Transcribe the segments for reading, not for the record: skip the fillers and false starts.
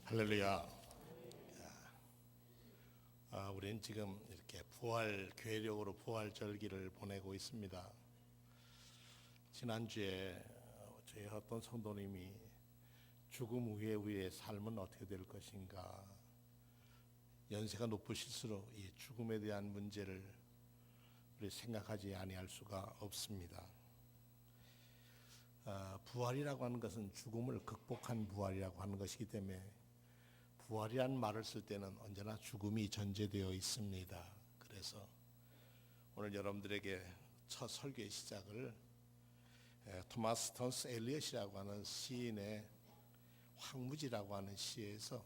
할렐루야. 우리는 지금 이렇게 부활 교회력으로 부활 절기를 보내고 있습니다. 지난주에 저희 어떤 성도님이 죽음 후에 우리의 삶은 어떻게 될 것인가, 연세가 높으실수록 이 죽음에 대한 문제를 우리 생각하지 아니할 수가 없습니다. 부활이라고 하는 것은 죽음을 극복한 부활이라고 하는 것이기 때문에 부활이라는 말을 쓸 때는 언제나 죽음이 전제되어 있습니다. 그래서 오늘 여러분들에게 첫 설교의 시작을 토마스 턴스 엘리엇이라고 하는 시인의 황무지라고 하는 시에서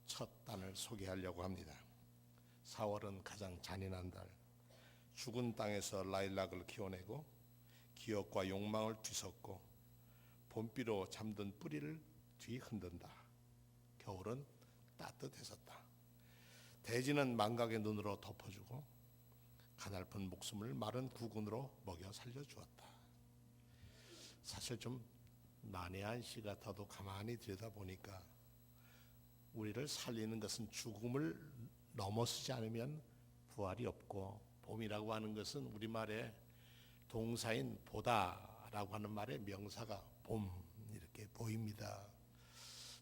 첫 단을 소개하려고 합니다. 4월은 가장 잔인한 달. 죽은 땅에서 라일락을 키워내고 기억과 욕망을 뒤섞고 봄비로 잠든 뿌리를 뒤흔든다. 겨울은 따뜻해졌다. 대지는 망각의 눈으로 덮어주고 가냘픈 목숨을 마른 구근으로 먹여 살려주었다. 사실 좀 난해한 시 같아도 가만히 들여다보니까 우리를 살리는 것은 죽음을 넘어서지 않으면 부활이 없고, 봄이라고 하는 것은 우리말의 동사인 보다라고 하는 말의 명사가 봄 이렇게 보입니다.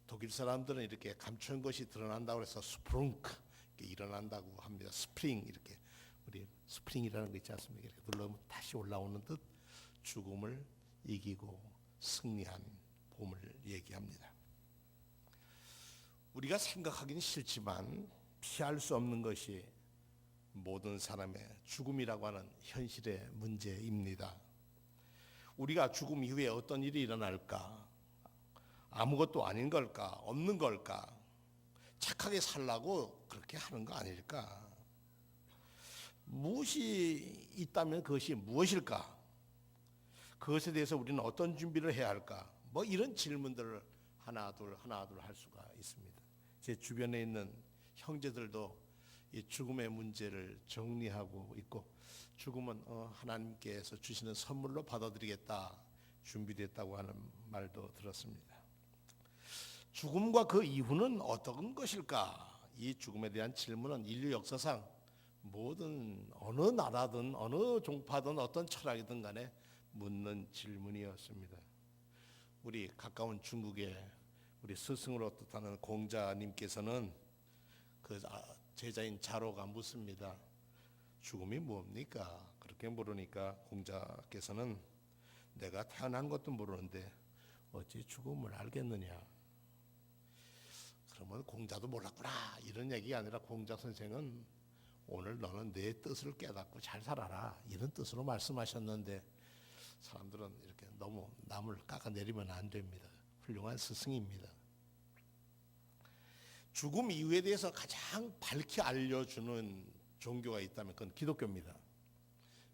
독일 사람들은 이렇게 감추는 것이 드러난다고 해서 스프룽크 이렇게 일어난다고 합니다. 스프링 이렇게 우리 스프링이라는 거 있지 않습니까? 이렇게 눌러면 다시 올라오는 듯 죽음을 이기고 승리한 봄을 얘기합니다. 우리가 생각하기는 싫지만 피할 수 없는 것이 모든 사람의 죽음이라고 하는 현실의 문제입니다. 우리가 죽음 이후에 어떤 일이 일어날까? 아무것도 아닌 걸까? 없는 걸까? 착하게 살라고 그렇게 하는 거 아닐까? 무엇이 있다면 그것이 무엇일까? 그것에 대해서 우리는 어떤 준비를 해야 할까? 뭐 이런 질문들을 하나둘 할 수가 있습니다. 제 주변에 있는 형제들도 이 죽음의 문제를 정리하고 있고, 죽음은 하나님께서 주시는 선물로 받아들이겠다 준비됐다고 하는 말도 들었습니다. 죽음과 그 이후는 어떤 것일까? 이 죽음에 대한 질문은 인류 역사상 모든 어느 나라든 어느 종파든 어떤 철학이든 간에 묻는 질문이었습니다. 우리 가까운 중국의 우리 스승으로 뜻하는 공자님께서는 그 제자인 자로가 묻습니다. 죽음이 뭡니까? 그렇게 물으니까 공자께서는 내가 태어난 것도 모르는데 어찌 죽음을 알겠느냐? 그러면 공자도 몰랐구나 이런 얘기가 아니라, 공자 선생은 오늘 너는 내 뜻을 깨닫고 잘 살아라 이런 뜻으로 말씀하셨는데, 사람들은 이렇게 너무 남을 깎아내리면 안 됩니다. 훌륭한 스승입니다. 죽음 이후에 대해서 가장 밝게 알려주는 종교가 있다면 그건 기독교입니다.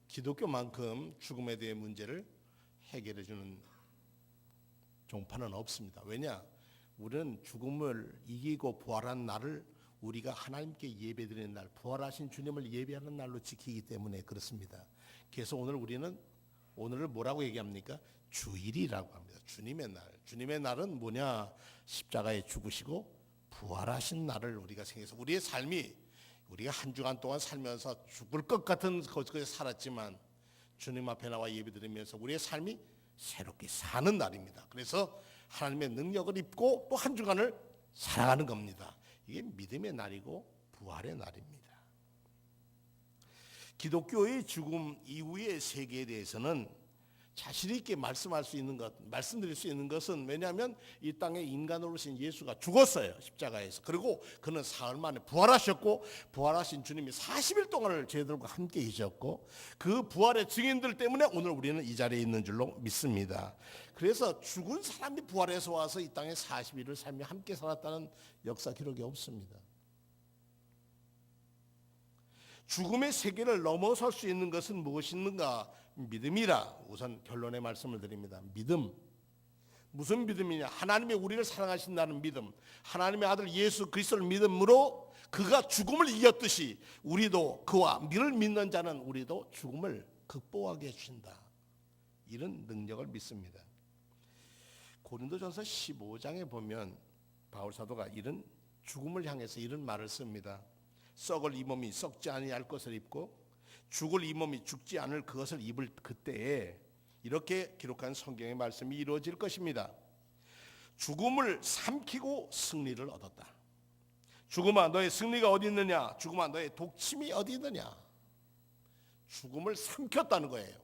기독교만큼 죽음에 대한 문제를 해결해주는 종파는 없습니다. 왜냐? 우리는 죽음을 이기고 부활한 날을 우리가 하나님께 예배드리는 날, 부활하신 주님을 예배하는 날로 지키기 때문에 그렇습니다. 그래서 오늘을 뭐라고 얘기합니까? 주일이라고 합니다. 주님의 날. 주님의 날은 뭐냐? 십자가에 죽으시고 부활하신 날을 우리가 생각해서 우리의 삶이, 우리가 한 주간 동안 살면서 죽을 것 같은 곳에 살았지만 주님 앞에 나와 예배드리면서 우리의 삶이 새롭게 사는 날입니다. 그래서 하나님의 능력을 입고 또 한 주간을 살아가는 겁니다. 이게 믿음의 날이고 부활의 날입니다. 기독교의 죽음 이후의 세계에 대해서는 자신 있게 말씀드릴 수 있는 것은, 왜냐하면 이 땅에 인간으로 오신 예수가 죽었어요, 십자가에서. 그리고 그는 사흘 만에 부활하셨고, 부활하신 주님이 40일 동안을 저희들과 함께 계셨고, 그 부활의 증인들 때문에 오늘 우리는 이 자리에 있는 줄로 믿습니다. 그래서 죽은 사람이 부활해서 와서 이 땅에 40일을 살며 함께 살았다는 역사 기록이 없습니다. 죽음의 세계를 넘어설 수 있는 것은 무엇인가? 믿음이라 우선 결론의 말씀을 드립니다. 믿음. 무슨 믿음이냐? 하나님이 우리를 사랑하신다는 믿음, 하나님의 아들 예수 그리스도를 믿음으로 그가 죽음을 이겼듯이 우리도 그와 그를 믿는 자는 우리도 죽음을 극복하게 해주신다. 이런 능력을 믿습니다. 고린도전서 15장에 보면 바울 사도가 이런 죽음을 향해서 이런 말을 씁니다. 썩을 이 몸이 썩지 아니할 것을 입고 죽을 이 몸이 죽지 않을 그것을 입을 그때에 이렇게 기록한 성경의 말씀이 이루어질 것입니다. 죽음을 삼키고 승리를 얻었다. 죽음아 너의 승리가 어디 있느냐? 죽음아 너의 독침이 어디 있느냐? 죽음을 삼켰다는 거예요.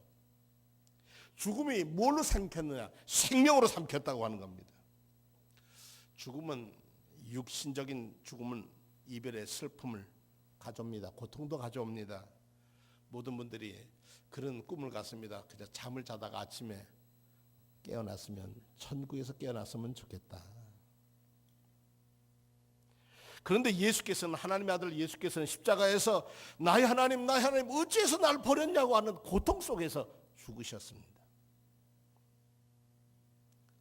죽음이 뭘로 삼켰느냐? 생명으로 삼켰다고 하는 겁니다. 죽음은 육신적인 죽음은 이별의 슬픔을 가져옵니다. 고통도 가져옵니다. 모든 분들이 그런 꿈을 꿨습니다. 그냥 잠을 자다가 아침에 깨어났으면 천국에서 깨어났으면 좋겠다. 그런데 예수께서는 하나님의 아들 예수께서는 십자가에서 나의 하나님 어찌해서 날 버렸냐고 하는 고통 속에서 죽으셨습니다.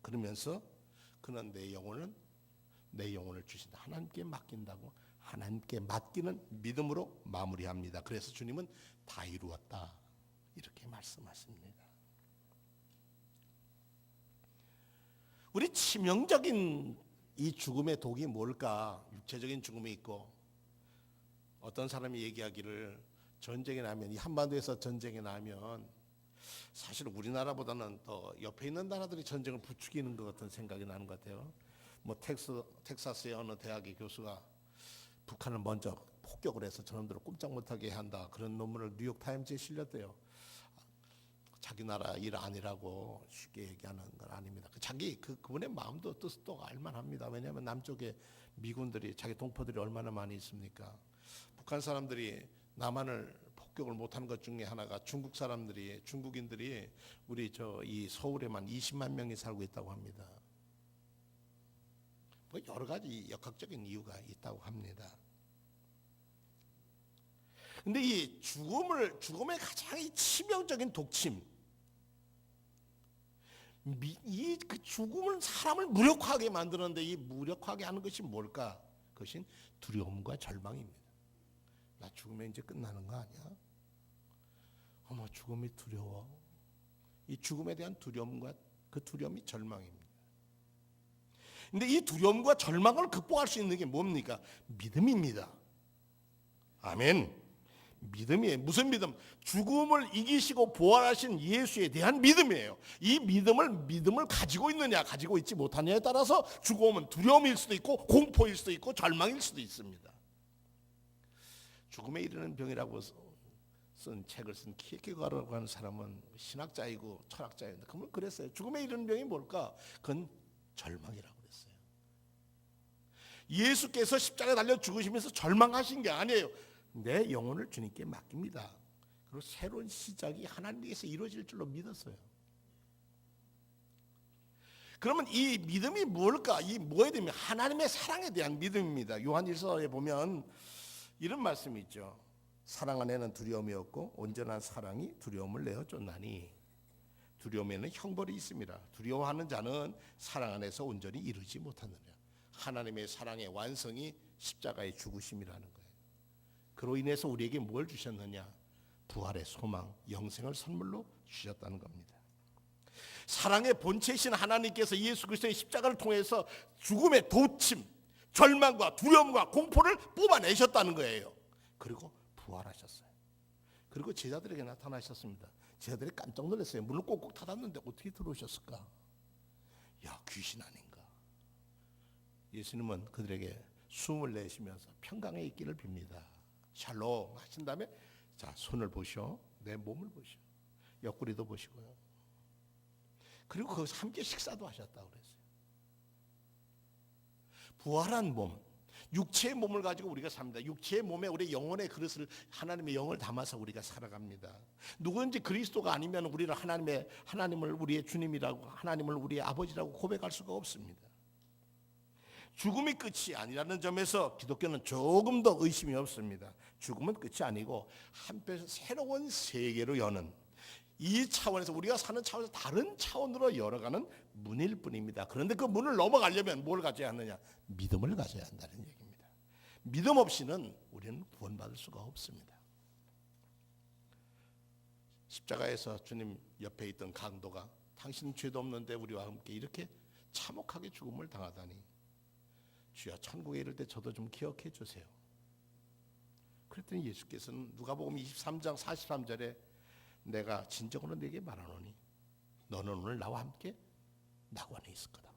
그러면서 그는 내 영혼을 주신다. 하나님께 맡긴다고 하나님께 맡기는 믿음으로 마무리합니다. 그래서 주님은 다 이루었다 이렇게 말씀하십니다. 우리 치명적인 이 죽음의 독이 뭘까? 육체적인 죽음이 있고 어떤 사람이 얘기하기를 전쟁이 나면 이 한반도에서 전쟁이 나면 사실 우리나라보다는 더 옆에 있는 나라들이 전쟁을 부추기는 것 같은 생각이 나는 것 같아요. 뭐 텍사스의 어느 대학의 교수가 북한을 먼저 폭격을 해서 저놈들을 꼼짝 못하게 한다 그런 논문을 뉴욕 타임즈에 실렸대요. 자기 나라 일 아니라고 쉽게 얘기하는 건 아닙니다. 그분의 마음도 뜻도 알만합니다. 왜냐하면 남쪽에 미군들이 자기 동포들이 얼마나 많이 있습니까? 북한 사람들이 남한을 폭격을 못하는 것 중에 하나가 중국인들이 우리 이 서울에만 20만 명이 살고 있다고 합니다. 뭐 여러 가지 역학적인 이유가 있다고 합니다. 근데 이 죽음의 가장 치명적인 독침, 그 죽음을 사람을 무력화하게 만드는데 이 무력화하게 하는 것이 뭘까? 그것은 두려움과 절망입니다. 나 죽으면 이제 끝나는 거 아니야? 어머 죽음이 두려워. 이 죽음에 대한 두려움과 그 두려움이 절망입니다. 근데 이 두려움과 절망을 극복할 수 있는 게 뭡니까? 믿음입니다. 아멘. 믿음이에요. 무슨 믿음? 죽음을 이기시고 부활하신 예수에 대한 믿음이에요. 이 믿음을 가지고 있느냐 가지고 있지 못하느냐에 따라서 죽음은 두려움일 수도 있고 공포일 수도 있고 절망일 수도 있습니다. 죽음에 이르는 병이라고 쓴 책을 쓴 키에케가르라고 하는 사람은 신학자이고 철학자였는데 그분 그랬어요. 죽음에 이르는 병이 뭘까? 그건 절망이라고 그랬어요. 예수께서 십자가에 달려 죽으시면서 절망하신 게 아니에요. 내 영혼을 주님께 맡깁니다. 그리고 새로운 시작이 하나님께서 이루어질 줄로 믿었어요. 그러면 이 믿음이 뭘까? 이 뭐에 대한 하나님의 사랑에 대한 믿음입니다. 요한 1서에 보면 이런 말씀이 있죠. 사랑 안에는 두려움이 없고 온전한 사랑이 두려움을 내어 쫓나니 두려움에는 형벌이 있습니다. 두려워하는 자는 사랑 안에서 온전히 이루지 못하느냐. 하나님의 사랑의 완성이 십자가의 죽으심이라는 거예요. 그로 인해서 우리에게 뭘 주셨느냐? 부활의 소망, 영생을 선물로 주셨다는 겁니다. 사랑의 본체이신 하나님께서 예수 그리스도의 십자가를 통해서 죽음의 도침, 절망과 두려움과 공포를 뽑아내셨다는 거예요. 그리고 부활하셨어요. 그리고 제자들에게 나타나셨습니다. 제자들이 깜짝 놀랐어요. 문을 꼭꼭 닫았는데 어떻게 들어오셨을까? 야, 귀신 아닌가? 예수님은 그들에게 숨을 내쉬면서 평강에 있기를 빕니다. 샬롬 하신 다음에 자 손을 보시오, 내 몸을 보시오, 옆구리도 보시고요. 그리고 거기서 함께 식사도 하셨다고 그랬어요. 부활한 몸, 육체의 몸을 가지고 우리가 삽니다. 육체의 몸에 우리 영혼의 그릇을 하나님의 영을 담아서 우리가 살아갑니다. 누구든지 그리스도가 아니면 우리를 하나님을 우리의 주님이라고 하나님을 우리의 아버지라고 고백할 수가 없습니다. 죽음이 끝이 아니라는 점에서 기독교는 조금 더 의심이 없습니다. 죽음은 끝이 아니고 한편 새로운 세계로 여는 이 차원에서 우리가 사는 차원에서 다른 차원으로 열어가는 문일 뿐입니다. 그런데 그 문을 넘어가려면 뭘 가져야 하느냐? 믿음을 가져야 한다는 얘기입니다. 믿음 없이는 우리는 구원받을 수가 없습니다. 십자가에서 주님 옆에 있던 강도가 당신 죄도 없는데 우리와 함께 이렇게 참혹하게 죽음을 당하다니 주여 천국에 이를 때 저도 좀 기억해 주세요. 그랬더니 예수께서는 누가복음 23장 43절에 내가 진정으로 네게 말하노니 너는 오늘 나와 함께 낙원에 있을 거다.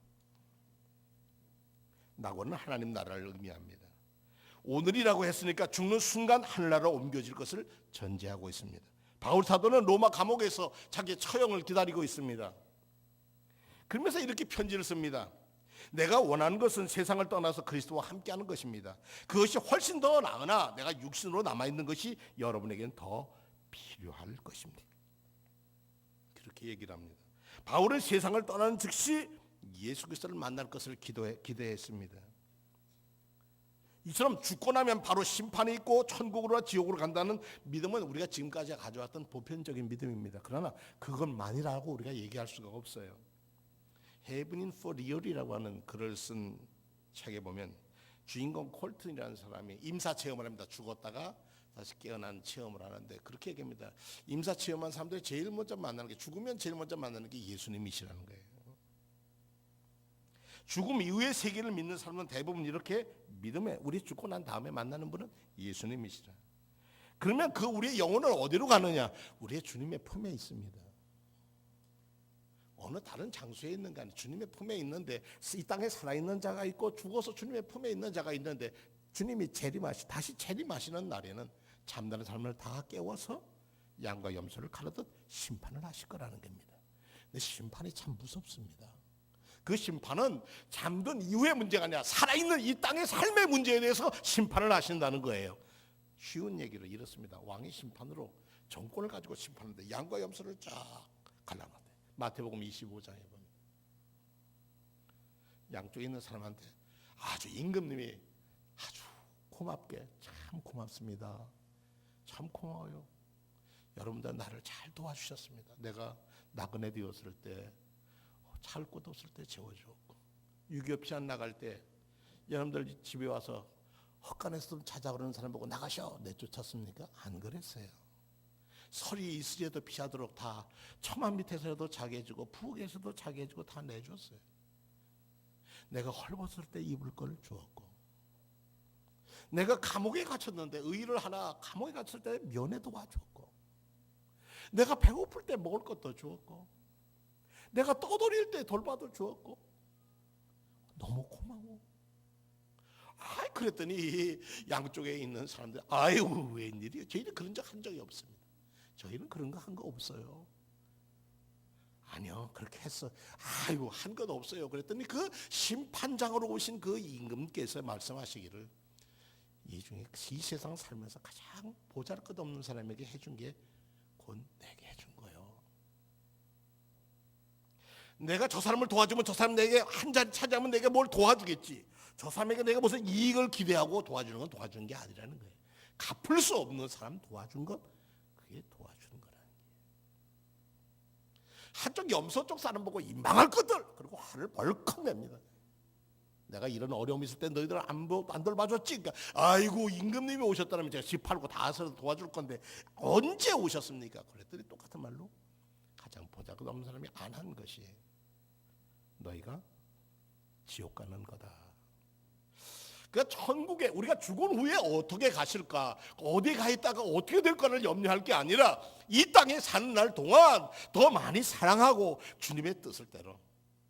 낙원은 하나님 나라를 의미합니다. 오늘이라고 했으니까 죽는 순간 하늘나라로 옮겨질 것을 전제하고 있습니다. 바울 사도는 로마 감옥에서 자기의 처형을 기다리고 있습니다. 그러면서 이렇게 편지를 씁니다. 내가 원하는 것은 세상을 떠나서 그리스도와 함께하는 것입니다. 그것이 훨씬 더 나으나 내가 육신으로 남아있는 것이 여러분에게는 더 필요할 것입니다. 그렇게 얘기를 합니다. 바울은 세상을 떠나는 즉시 예수 그리스도를 만날 것을 기대했습니다. 이처럼 죽고 나면 바로 심판이 있고 천국으로 지옥으로 간다는 믿음은 우리가 지금까지 가져왔던 보편적인 믿음입니다. 그러나 그것만이라고 우리가 얘기할 수가 없어요. Heaven for Real이라고 하는 글을 쓴 책에 보면 주인공 콜튼이라는 사람이 임사 체험을 합니다. 죽었다가 다시 깨어난 체험을 하는데 그렇게 얘기합니다. 임사 체험한 사람들이 제일 먼저 만나는 게, 죽으면 제일 먼저 만나는 게 예수님이시라는 거예요. 죽음 이후의 세계를 믿는 사람은 대부분 이렇게 믿음에, 우리 죽고 난 다음에 만나는 분은 예수님이시라. 그러면 그 우리의 영혼은 어디로 가느냐? 우리의 주님의 품에 있습니다. 어느 다른 장소에 있는 게 아니라 주님의 품에 있는데, 이 땅에 살아있는 자가 있고 죽어서 주님의 품에 있는 자가 있는데, 주님이 다시 재림하시는 날에는 잠자는 사람을 다 깨워서 양과 염소를 가르듯 심판을 하실 거라는 겁니다. 근데 심판이 참 무섭습니다. 그 심판은 잠든 이후의 문제가 아니라 살아있는 이 땅의 삶의 문제에 대해서 심판을 하신다는 거예요. 쉬운 얘기를 이렇습니다. 왕의 심판으로 정권을 가지고 심판하는데 양과 염소를 쫙 갈라놨대. 마태복음 25장에 보면 양쪽에 있는 사람한테 아주 임금님이 아주 고맙게, 참 고맙습니다, 참 고마워요, 여러분들 나를 잘 도와주셨습니다. 내가 나그네 되었을 때 잘 곳 없을 때 재워주었고, 6.25 피난 나갈 때 여러분들 집에 와서 헛간에서 찾아 그러는 사람 보고 나가셔 내쫓았습니까? 안 그랬어요. 설이 이슬에도 피하도록 다 처만 밑에서도 자게 해주고 부엌에서도 자게 해주고 다 내줬어요. 내가 헐벗을 때 입을 걸 주었고, 내가 감옥에 갇혔는데 의의를 하나 감옥에 갇혔을 때 면회 도와줬고, 내가 배고플 때 먹을 것도 주었고, 내가 떠돌일 때 돌봐도 주었고, 너무 고마워. 그랬더니 양쪽에 있는 사람들, 아유 웬일이에요? 저희는 그런 적 한 적이 없습니다. 저희는 그런 거 한 거 없어요. 아니요, 그렇게 했어. 아이고 한 건 없어요. 그랬더니 그 심판장으로 오신 그 임금께서 말씀하시기를, 이 중에 이 세상 살면서 가장 보잘것없는 사람에게 해준 게 곧 내게 해준 거예요. 내가 저 사람을 도와주면 저 사람 내게 한 자리 차지하면 내가 뭘 도와주겠지. 저 사람에게 내가 무슨 이익을 기대하고 도와주는 건 도와주는 게 아니라는 거예요. 갚을 수 없는 사람 도와준 것, 그게 도와주는 거라는 거예요. 한쪽 염소 쪽 사람 보고 이 망할 것들, 그리고 화를 벌컥 냅니다. 내가 이런 어려움이 있을 때 너희들 안 돌봐줬지. 그러니까 아이고 임금님이 오셨다면 제가 집 팔고 다 사서 도와줄 건데 언제 오셨습니까? 그랬더니 똑같은 말로 가장 보잘것없는 사람이 안 한 것이 너희가 지옥 가는 거다. 그러니까 천국에 우리가 죽은 후에 어떻게 가실까, 어디에 가 있다가 어떻게 될 거를 염려할 게 아니라 이 땅에 사는 날 동안 더 많이 사랑하고 주님의 뜻을 대로,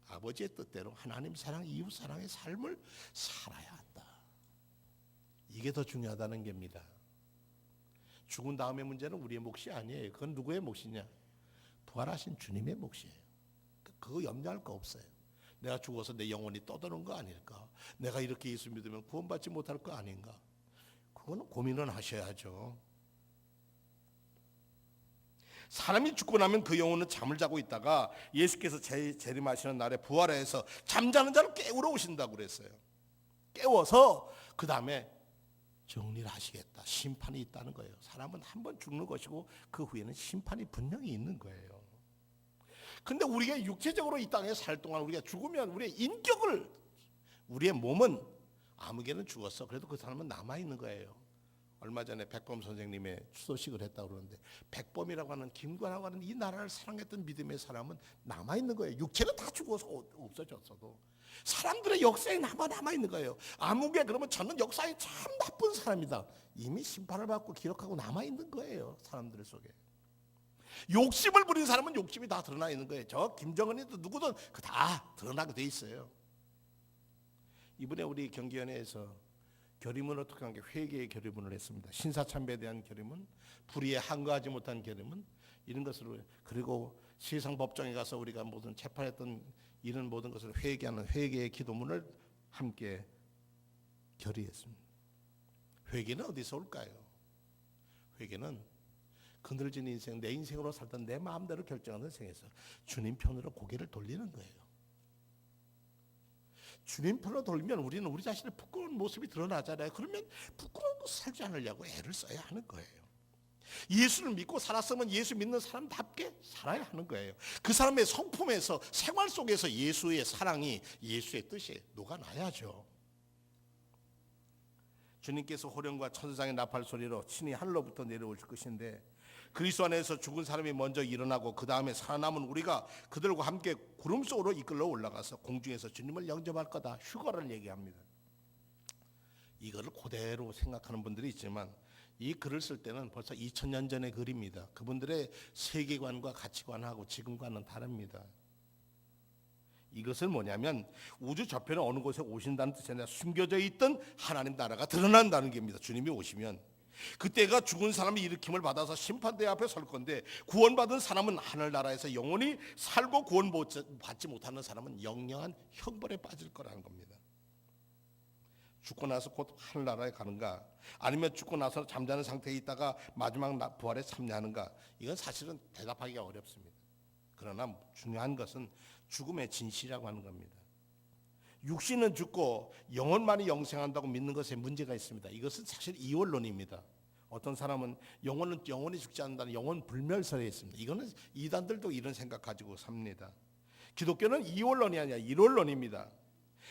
아버지의 뜻대로 하나님 사랑, 이웃 사랑의 삶을 살아야 한다. 이게 더 중요하다는 겁니다. 죽은 다음의 문제는 우리의 몫이 아니에요. 그건 누구의 몫이냐? 부활하신 주님의 몫이에요. 그거 염려할 거 없어요. 내가 죽어서 내 영혼이 떠도는 거 아닐까? 내가 이렇게 예수 믿으면 구원받지 못할 거 아닌가? 그거는 고민은 하셔야죠. 사람이 죽고 나면 그 영혼은 잠을 자고 있다가 예수께서 재림하시는 날에 부활해서 잠자는 자를 깨우러 오신다고 그랬어요. 깨워서 그 다음에 정리를 하시겠다. 심판이 있다는 거예요. 사람은 한 번 죽는 것이고 그 후에는 심판이 분명히 있는 거예요. 근데 우리가 육체적으로 이 땅에 살 동안 우리가 죽으면 우리의 인격을, 우리의 몸은 아무개는 죽었어. 그래도 그 사람은 남아있는 거예요. 얼마 전에 백범 선생님의 추도식을 했다고 그러는데, 백범이라고 하는, 김관하고 하는 이 나라를 사랑했던 믿음의 사람은 남아있는 거예요. 육체는 다 죽어서 없어졌어도 사람들의 역사에 남아있는 거예요. 아무개 그러면 저는 역사에 참 나쁜 사람이다, 이미 심판을 받고 기록하고 남아있는 거예요. 사람들 속에 욕심을 부린 사람은 욕심이 다 드러나 있는 거예요. 저 김정은이도 누구든 그 다 드러나게 돼 있어요. 이번에 우리 경기연회에서 결의문을 어떻게 한 게 회개의 결의문을 했습니다. 신사참배에 대한 결의문, 불의에 항거하지 못한 결의문, 이런 것으로, 그리고 세상 법정에 가서 우리가 모든 재판했던 이런 모든 것을 회개하는 회개의 기도문을 함께 결의했습니다. 회개는 어디서 올까요? 회개는 그늘진 인생, 내 인생으로 살던 내 마음대로 결정하는 생에서 주님 편으로 고개를 돌리는 거예요. 주님 편으로 돌리면 우리는 우리 자신의 부끄러운 모습이 드러나잖아요. 그러면 부끄러운 거 살지 않으려고 애를 써야 하는 거예요. 예수를 믿고 살았으면 예수 믿는 사람답게 살아야 하는 거예요. 그 사람의 성품에서, 생활 속에서 예수의 사랑이, 예수의 뜻이 녹아나야죠. 주님께서 호령과 천사장의 나팔 소리로 친히 하늘로부터 내려오실 것인데, 그리스도 안에서 죽은 사람이 먼저 일어나고 그 다음에 살아남은 우리가 그들과 함께 구름 속으로 이끌러 올라가서 공중에서 주님을 영접할 거다. 휴거를 얘기합니다. 이거를 그대로 생각하는 분들이 있지만, 이 글을 쓸 때는 벌써 2000년 전의 글입니다. 그분들의 세계관과 가치관하고 지금과는 다릅니다. 이것은 뭐냐면 우주 저편에 어느 곳에 오신다는 뜻이 아니라 숨겨져 있던 하나님 나라가 드러난다는 겁니다. 주님이 오시면 그때가 죽은 사람이 일으킴을 받아서 심판대 앞에 설 건데, 구원받은 사람은 하늘나라에서 영원히 살고 구원받지 못하는 사람은 영영한 형벌에 빠질 거라는 겁니다. 죽고 나서 곧 하늘나라에 가는가, 아니면 죽고 나서 잠자는 상태에 있다가 마지막 부활에 참여하는가, 이건 사실은 대답하기가 어렵습니다. 그러나 중요한 것은 죽음의 진실이라고 하는 겁니다. 육신은 죽고 영혼만이 영생한다고 믿는 것에 문제가 있습니다. 이것은 사실 이원론입니다. 어떤 사람은 영혼은 영원히 죽지 않는다는 영혼 불멸설에 있습니다. 이거는 이단들도 이런 생각 가지고 삽니다. 기독교는 이원론이 아니라 일원론입니다.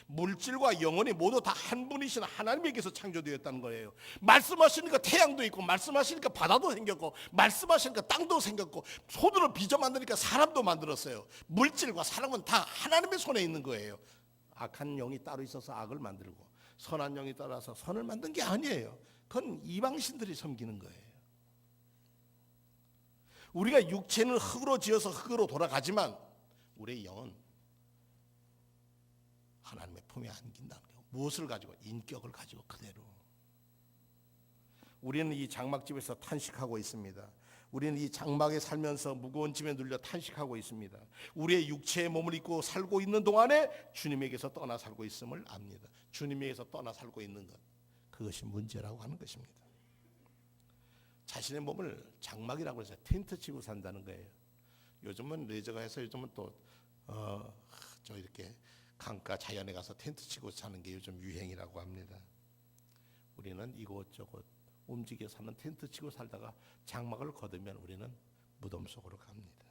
물질과 영혼이 모두 다 한 분이신 하나님에게서 창조되었다는 거예요. 말씀하시니까 태양도 있고, 말씀하시니까 바다도 생겼고, 말씀하시니까 땅도 생겼고, 손으로 빚어 만드니까 사람도 만들었어요. 물질과 사람은 다 하나님의 손에 있는 거예요. 악한 영이 따로 있어서 악을 만들고, 선한 영이 따라서 선을 만든 게 아니에요. 그건 이방신들이 섬기는 거예요. 우리가 육체는 흙으로 지어서 흙으로 돌아가지만 우리의 영은 하나님의 품에 안긴다는 거예요. 무엇을 가지고? 인격을 가지고 그대로. 우리는 이 장막집에서 탄식하고 있습니다. 우리는 이 장막에 살면서 무거운 짐에 눌려 탄식하고 있습니다. 우리의 육체의 몸을 입고 살고 있는 동안에 주님에게서 떠나 살고 있음을 압니다. 주님에게서 떠나 살고 있는 것, 그것이 문제라고 하는 것입니다. 자신의 몸을 장막이라고 해서 텐트 치고 산다는 거예요. 요즘은 레저가 해서 요즘은 또 이렇게 강가 자연에 가서 텐트 치고 사는 게 요즘 유행이라고 합니다. 우리는 이곳저곳 움직여 사는 텐트 치고 살다가 장막을 거두면 우리는 무덤 속으로 갑니다.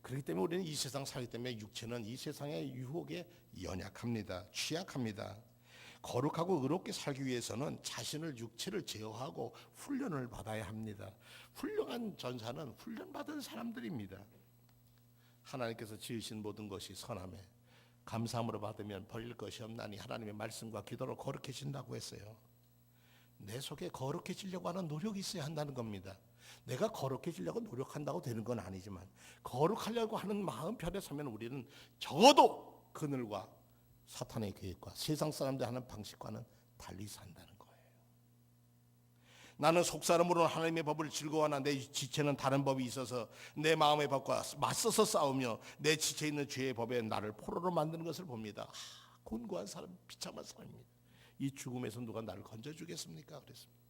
그렇기 때문에 우리는 이 세상 살기 때문에 육체는 이 세상의 유혹에 연약합니다. 취약합니다. 거룩하고 의롭게 살기 위해서는 자신을, 육체를 제어하고 훈련을 받아야 합니다. 훌륭한 전사는 훈련받은 사람들입니다. 하나님께서 지으신 모든 것이 선함에 감사함으로 받으면 버릴 것이 없나니 하나님의 말씀과 기도로 거룩해진다고 했어요. 내 속에 거룩해지려고 하는 노력이 있어야 한다는 겁니다. 내가 거룩해지려고 노력한다고 되는 건 아니지만, 거룩하려고 하는 마음 편에 서면 우리는 적어도 그늘과 사탄의 계획과 세상 사람들 하는 방식과는 달리 산다는 거예요. 나는 속사람으로 하나님의 법을 즐거워하나 내 지체는 다른 법이 있어서 내 마음의 법과 맞서서 싸우며 내 지체 있는 죄의 법에 나를 포로로 만드는 것을 봅니다. 곤고한 사람, 비참한 사람입니다. 이 죽음에서 누가 나를 건져주겠습니까? 그랬습니다.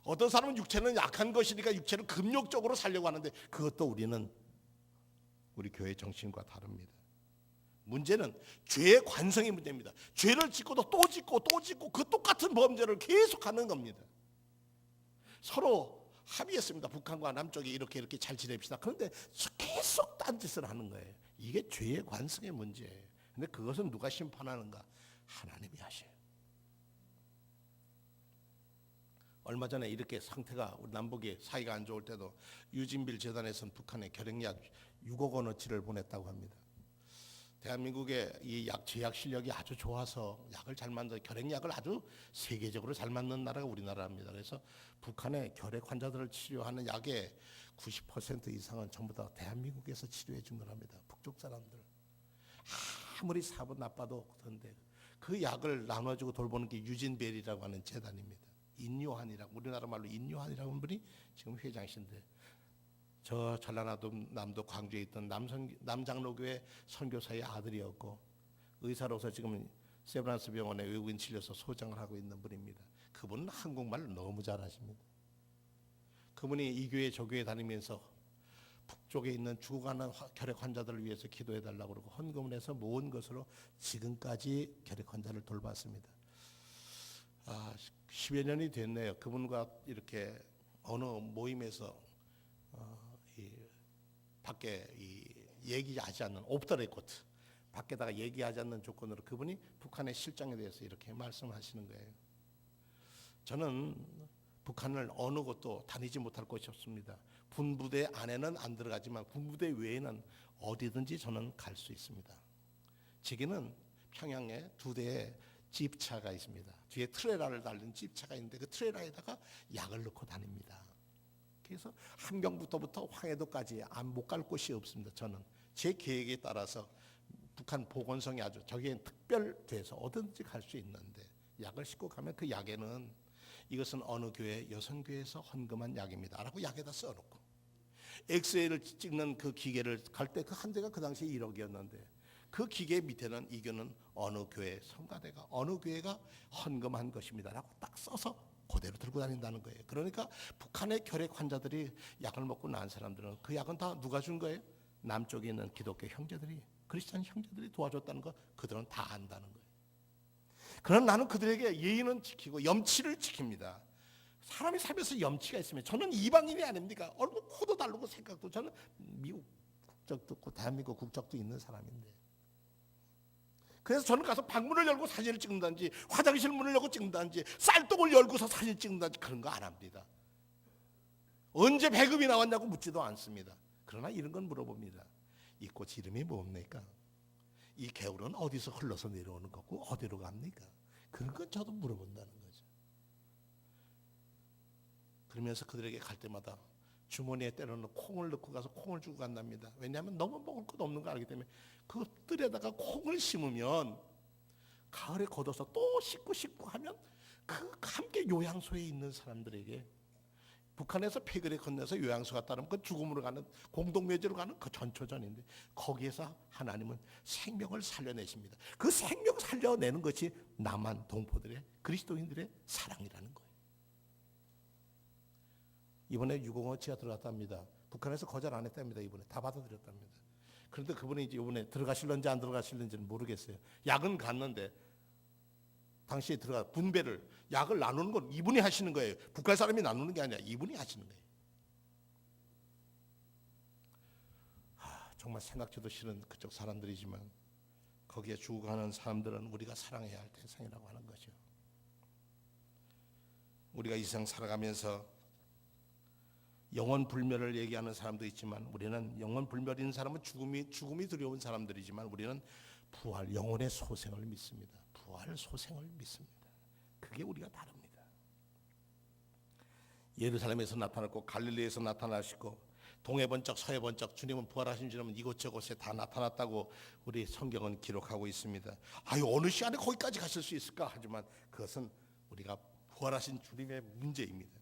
어떤 사람은 육체는 약한 것이니까 육체를 금욕적으로 살려고 하는데, 그것도 우리 교회 정신과 다릅니다. 문제는 죄의 관성의 문제입니다. 죄를 짓고도 또 짓고 또 짓고 그 똑같은 범죄를 계속하는 겁니다. 서로 합의했습니다. 북한과 남쪽이 이렇게 잘 지냅시다. 그런데 계속 딴짓을 하는 거예요. 이게 죄의 관성의 문제예요. 근데 그것은 누가 심판하는가? 하나님이 하셔요. 얼마 전에 이렇게 상태가 우리 남북이 사이가 안 좋을 때도 유진빌 재단에서는 북한에 결핵약 6억 원어치를 보냈다고 합니다. 대한민국의 이 제약 실력이 아주 좋아서 약을 잘 만들어 결핵약을 아주 세계적으로 잘 만드는 나라가 우리나라입니다. 그래서 북한의 결핵 환자들을 치료하는 약의 90% 이상은 전부 다 대한민국에서 치료해 준 거랍니다. 북쪽 사람들. 아무리 사분 나빠도 그런데 그 약을 나눠주고 돌보는 게 유진벨이라고 하는 재단입니다. 인요한이라고, 우리나라 말로 인요한이라고 하는 분이 지금 회장이신데, 저 전라남도 광주에 있던 남장로교회 선교사의 아들이었고 의사로서 지금 세브란스 병원의 외국인 진료소 소장을 하고 있는 분입니다. 그분은 한국말을 너무 잘하십니다. 그분이 이 교회 저 교회 다니면서 북쪽에 있는 죽어가는 결핵 환자들을 위해서 기도해 달라고 그러고 헌금을 해서 모은 것으로 지금까지 결핵 환자를 돌봤습니다. 10여 년이 됐네요. 그분과 이렇게 어느 모임에서 밖에 얘기하지 않는 오프 더 레코드, 밖에다가 얘기하지 않는 조건으로 그분이 북한의 실정에 대해서 이렇게 말씀하시는 거예요. 저는 북한을 어느 곳도 다니지 못할 곳이 없습니다. 군부대 안에는 안 들어가지만 군부대 외에는 어디든지 저는 갈 수 있습니다. 제게는 평양에 2대의 집차가 있습니다. 뒤에 트레라를 달린 집차가 있는데 그 트레라에다가 약을 넣고 다닙니다. 그래서 함경부터부터 황해도까지 못 갈 곳이 없습니다. 저는 제 계획에 따라서 북한 보건성이 아주 저기엔 특별돼서 어디든지 갈 수 있는데 약을 싣고 가면 그 약에는 이것은 어느 교회 여성교회에서 헌금한 약입니다 라고 약에다 써놓고 엑스레이를 찍는 그 기계를 갈 때 그 한 대가 그 당시에 1억이었는데 그 기계 밑에는 이거는 어느 교회 성가대가 어느 교회가 헌금한 것입니다 라고 딱 써서 그대로 들고 다닌다는 거예요. 그러니까 북한의 결핵 환자들이 약을 먹고 난 사람들은 그 약은 다 누가 준 거예요? 남쪽에 있는 기독교 형제들이, 크리스찬 형제들이 도와줬다는 거 그들은 다 안다는 거예요. 그러나 나는 그들에게 예의는 지키고 염치를 지킵니다. 사람이 살면서 염치가 있으면 저는 이방인이 아닙니까? 얼굴 코도 다르고 생각도 저는 미국 국적도 있고 대한민국 국적도 있는 사람인데 그래서 저는 가서 방문을 열고 사진을 찍는다든지 화장실 문을 열고 찍는다든지 쌀떡을 열고서 사진 찍는다든지 그런 거 안 합니다. 언제 배급이 나왔냐고 묻지도 않습니다. 그러나 이런 건 물어봅니다. 이 꽃 이름이 뭡니까? 이 개울은 어디서 흘러서 내려오는 거고 어디로 갑니까? 그런 건 저도 물어본다는 거죠. 그러면서 그들에게 갈 때마다 주머니에 때로는 콩을 넣고 가서 콩을 주고 간답니다. 왜냐하면 너무 먹을 것 없는 거 알기 때문에 그 뜰에다가 콩을 심으면 가을에 걷어서 또 씻고 하면 그 함께 요양소에 있는 사람들에게 북한에서 폐결에 건너서 요양소 갔다 오면 그 죽음으로 가는 공동묘지로 가는 그 전초전인데 거기에서 하나님은 생명을 살려내십니다. 그 생명 살려내는 것이 남한 동포들의 그리스도인들의 사랑이라는 거예요. 이번에 6억원어치가 들어갔답니다. 북한에서 거절 안 했답니다. 이번에 다 받아들였답니다. 그런데 그분이 이제 이번에 들어가실런지 안 들어가실런지는 모르겠어요. 약은 갔는데 당시에 들어가 분배를 약을 나누는 건 이분이 하시는 거예요. 북한 사람이 나누는 게 아니라 이분이 하시는 거예요. 정말 생각지도 싫은 그쪽 사람들이지만 거기에 죽어가는 사람들은 우리가 사랑해야 할 대상이라고 하는 거죠. 우리가 이 세상 살아가면서 영원 불멸을 얘기하는 사람도 있지만 우리는 영원 불멸인 사람은 죽음이 두려운 사람들이지만 우리는 부활 영혼의 소생을 믿습니다. 부활 소생을 믿습니다. 그게 우리가 다릅니다. 예루살렘에서 나타났고 갈릴리에서 나타나시고 동해 번쩍 서해 번쩍 주님은 부활하신 줄은 이곳저곳에 다 나타났다고 우리 성경은 기록하고 있습니다. 어느 시간에 거기까지 가실 수 있을까? 하지만 그것은 우리가 부활하신 주님의 문제입니다.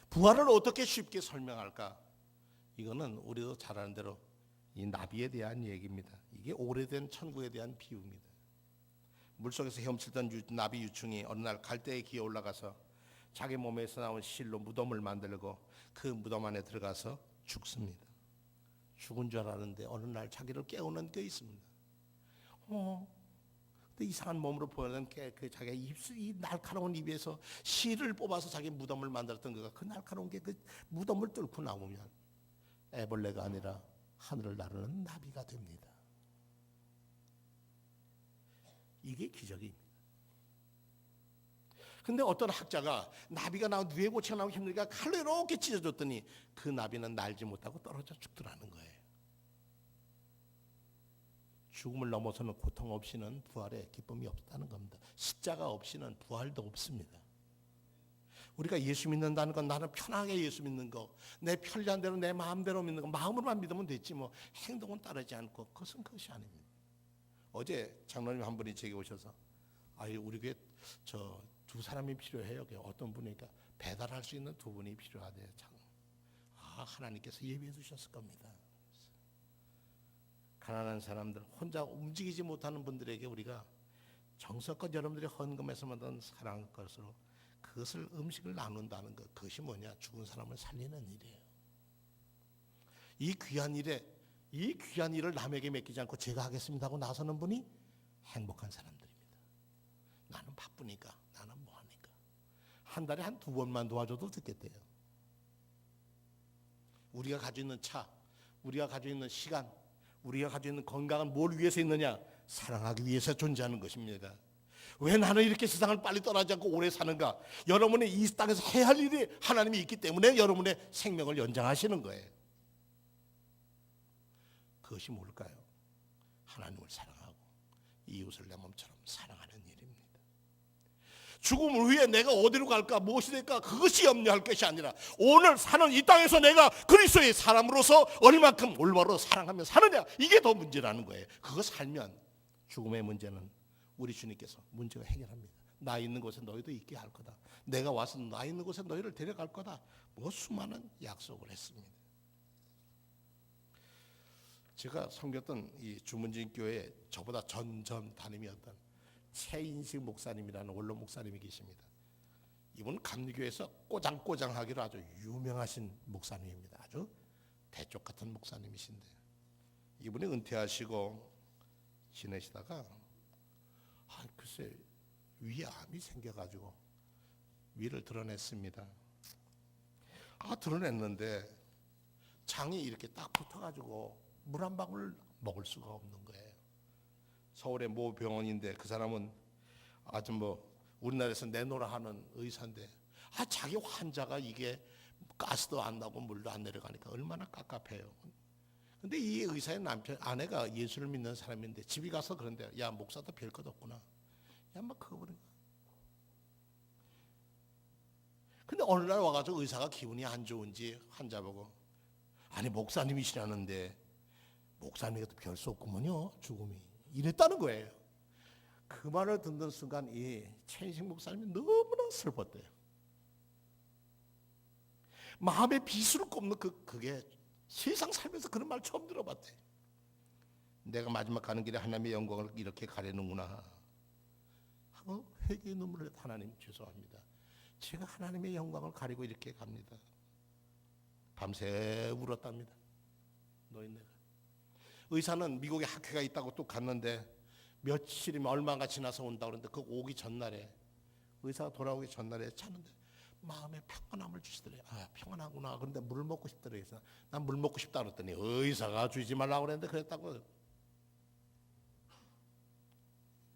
부활을 어떻게 쉽게 설명할까? 이거는 우리도 잘 아는 대로 이 나비에 대한 얘기입니다. 이게 오래된 천국에 대한 비유입니다. 물속에서 헤엄치던 나비 유충이 어느 날 갈대에 기어 올라가서 자기 몸에서 나온 실로 무덤을 만들고 그 무덤 안에 들어가서 죽습니다. 죽은 줄 알았는데 어느 날 자기를 깨우는 게 있습니다. 근데 이상한 몸으로 보이는 그 자기 이 날카로운 입에서 실을 뽑아서 자기 무덤을 만들었던 거가 그 날카로운 게 그 무덤을 뚫고 나오면 애벌레가 아니라 하늘을 나르는 나비가 됩니다. 이게 기적입니다. 근데 어떤 학자가 나비가 나오고 뇌고치가 나오고 힘드니까 칼로 이렇게 찢어줬더니 그 나비는 날지 못하고 떨어져 죽더라는 거예요. 죽음을 넘어서는 고통 없이는 부활의 기쁨이 없다는 겁니다. 십자가 없이는 부활도 없습니다. 우리가 예수 믿는다는 건 나는 편하게 예수 믿는 거, 내 편리한 대로 내 마음대로 믿는 거, 마음으로만 믿으면 됐지 뭐 행동은 따르지 않고, 그것은 그것이 아닙니다. 어제 장로님 한 분이 제게 오셔서 우리 교회 저 두 사람이 필요해요. 어떤 분이니까 배달할 수 있는 두 분이 필요하대요. 하나님께서 예비해 두셨을 겁니다. 가난한 사람들, 혼자 움직이지 못하는 분들에게 우리가 정성껏 여러분들이 헌금해서 만든 사랑할 것으로 그것을 음식을 나눈다는 것, 그것이 뭐냐? 죽은 사람을 살리는 일이에요. 이 귀한 일을 남에게 맡기지 않고 제가 하겠습니다 하고 나서는 분이 행복한 사람들입니다. 나는 바쁘니까, 나는 뭐하니까. 한 달에 한 2번만 도와줘도 듣겠대요. 우리가 가지고 있는 차, 우리가 가지고 있는 시간, 우리가 가지고 있는 건강은 뭘 위해서 있느냐? 사랑하기 위해서 존재하는 것입니다. 왜 나는 이렇게 세상을 빨리 떠나지 않고 오래 사는가? 여러분이 이 땅에서 해야 할 일이 하나님이 있기 때문에 여러분의 생명을 연장하시는 거예요. 그것이 뭘까요? 하나님을 사랑하고 이웃을 내 몸처럼 사랑하는 일입니다. 죽음을 위해 내가 어디로 갈까, 무엇이 될까, 그것이 염려할 것이 아니라 오늘 사는 이 땅에서 내가 그리스도의 사람으로서 얼마큼 올바로 사랑하며 사느냐, 이게 더 문제라는 거예요. 그거 살면 죽음의 문제는 우리 주님께서 문제가 해결합니다. 나 있는 곳에 너희도 있게 할 거다. 내가 와서 나 있는 곳에 너희를 데려갈 거다. 뭐 수많은 약속을 했습니다. 제가 섬겼던 이 주문진 교회에 저보다 전 담임이었던 최인식 목사님이라는 원로 목사님이 계십니다. 이분은 감리교에서 꼬장꼬장하기로 아주 유명하신 목사님입니다. 아주 대쪽 같은 목사님이신데 이분이 은퇴하시고 지내시다가 글쎄 위에 암이 생겨가지고 위를 드러냈습니다. 드러냈는데 장이 이렇게 딱 붙어가지고 물 한 방울 먹을 수가 없는 거예요. 서울의 모 병원인데 그 사람은 아주 우리나라에서 내노라 하는 의사인데 자기 환자가 이게 가스도 안 나고 물도 안 내려가니까 얼마나 깝깝해요. 근데 이 의사의 아내가 예수를 믿는 사람인데 집에 가서 그런데 야 목사도 별 것 없구나. 야 막 그거 보니까. 근데 어느 날 와가지고 의사가 기분이 안 좋은지 환자 보고 목사님이시라는데 목사님에게도 별 수 없구먼요 죽음이. 이랬다는 거예요. 그 말을 듣는 순간 이 최인식 목사님이 너무나 슬펐대요. 마음에 비수를 꼽는 그게 세상 살면서 그런 말 처음 들어봤대. 내가 마지막 가는 길에 하나님의 영광을 이렇게 가리는구나 하고 회개의 눈물을 흘려 하나님 죄송합니다. 제가 하나님의 영광을 가리고 이렇게 갑니다. 밤새 울었답니다. 노인네가. 의사는 미국에 학회가 있다고 또 갔는데 며칠이면 얼마가 지나서 온다고 그러는데 그 오기 전날에 의사가 돌아오기 전날에 찾는데 마음에 평안함을 주시더래요. 평안하구나. 그런데 물 먹고 싶더래요. 그래서 난 물 먹고 싶다 그랬더니 의사가 주지 말라고 그랬는데 그랬다고.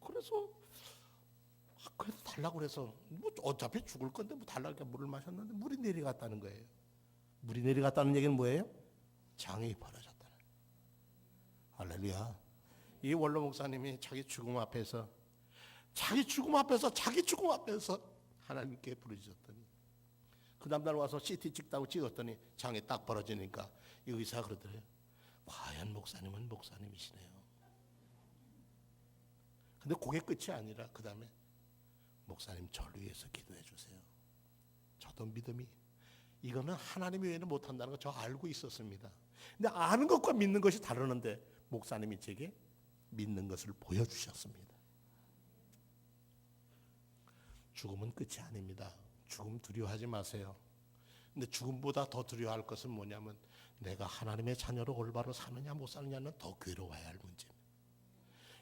그래서 그래도 달라고 그래서 어차피 죽을 건데 달라고 물을 마셨는데 물이 내려갔다는 거예요. 물이 내려갔다는 얘기는 뭐예요? 장이 벌어졌다는. 할렐루야. 이 원로 목사님이 자기 죽음 앞에서 하나님께 부르짖었더니 그 다음날 와서 CT 찍다고 찍었더니 장이 딱 벌어지니까 이 의사가 그러더래요. 과연 목사님은 목사님이시네요. 근데 그게 끝이 아니라 그 다음에 목사님 저를 위해서 기도해 주세요. 저도 믿음이 이거는 하나님 외에는 못한다는 거 저 알고 있었습니다. 근데 아는 것과 믿는 것이 다르는데 목사님이 제게 믿는 것을 보여주셨습니다. 죽음은 끝이 아닙니다. 죽음 두려워하지 마세요. 근데 죽음보다 더 두려워할 것은 뭐냐면 내가 하나님의 자녀로 올바로 사느냐 못 사느냐는 더 괴로워해야 할 문제입니다.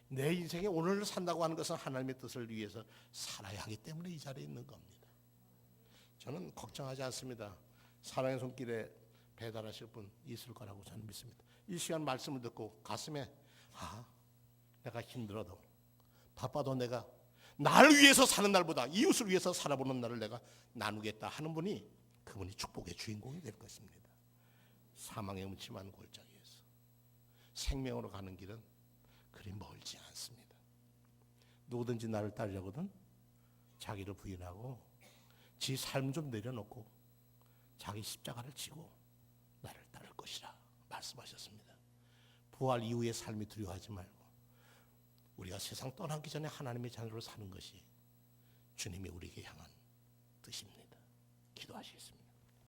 내 인생에 오늘을 산다고 하는 것은 하나님의 뜻을 위해서 살아야 하기 때문에 이 자리에 있는 겁니다. 저는 걱정하지 않습니다. 사랑의 손길에 배달하실 분 있을 거라고 저는 믿습니다. 이 시간 말씀을 듣고 가슴에 내가 힘들어도 바빠도 내가 나를 위해서 사는 날보다 이웃을 위해서 살아보는 날을 내가 나누겠다 하는 분이, 그분이 축복의 주인공이 될 것입니다. 사망의 음침한 골짜기에서 생명으로 가는 길은 그리 멀지 않습니다. 누구든지 나를 따르려거든 자기를 부인하고 지 삶 좀 내려놓고 자기 십자가를 지고 나를 따를 것이라 말씀하셨습니다. 부활 이후의 삶이 두려워하지 말고 우리가 세상 떠나기 전에 하나님의 자녀로 사는 것이 주님이 우리에게 향한 뜻입니다. 기도하시겠습니다.